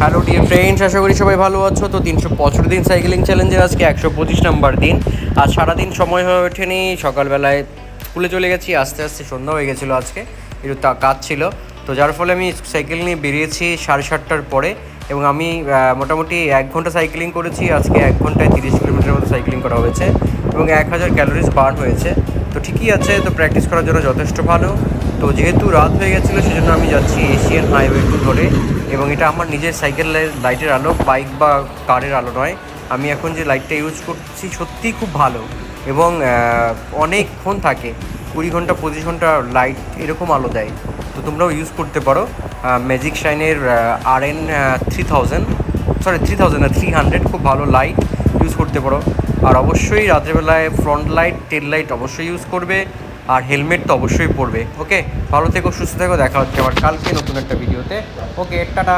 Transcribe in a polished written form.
Hello dear friends, আশা করি সবাই ভালো আছো। তো 365 দিন সাইকেলিং চ্যালেঞ্জের আজকে 125 নাম্বার দিন। আজ সারাদিন সময় হয়ে ওঠেনি, সকালবেলায় স্কুলে চলে গেছি, আস্তে আস্তে সন্ধ্যা হয়ে গেছিলো। আজকে একটু কাজ ছিল, তো যার ফলে আমি সাইকেল নিয়ে বেরিয়েছি 7:30টার পরে। এবং আমি মোটামুটি 1 ঘন্টা সাইকেলিং করেছি। আজকে 1 ঘন্টায় 30 কিলোমিটার মতো সাইকেলিং করা হয়েছে এবং 1000 ক্যালোরিজ বার্ন হয়েছে। তো ঠিকই আছে, তো প্র্যাকটিস করার জন্য যথেষ্ট ভালো। তো যেহেতু রাত হয়ে গেছিলো, সেজন্য আমি যাচ্ছি এশিয়ান হাইওয়ে 2 ধরে। এবং এটা আমার নিজের সাইকেলের লাইটের আলো, বাইক বা কারের আলো নয়। আমি এখন যে লাইটটা ইউজ করছি সত্যিই খুব ভালো এবং অনেকক্ষণ থাকে, 20 ঘন্টা 25 ঘন্টা লাইট এরকম আলো দেয়। তো তোমরাও ইউজ করতে পারো ম্যাজিক শাইনের RN 3000, সরি 3000 না 300, খুব ভালো লাইট ইউজ করতে পারো। আর অবশ্যই রাত্রেবেলায় ফ্রন্ট লাইট, টেল লাইট অবশ্যই ইউজ করবে, আর হেলমেট তো অবশ্যই পরবে। ওকে, ভালো থেকো, সুস্থ থেকো, দেখা হচ্ছে আবার কালকে নতুন একটা ভিডিওতে। ওকে, টাটা।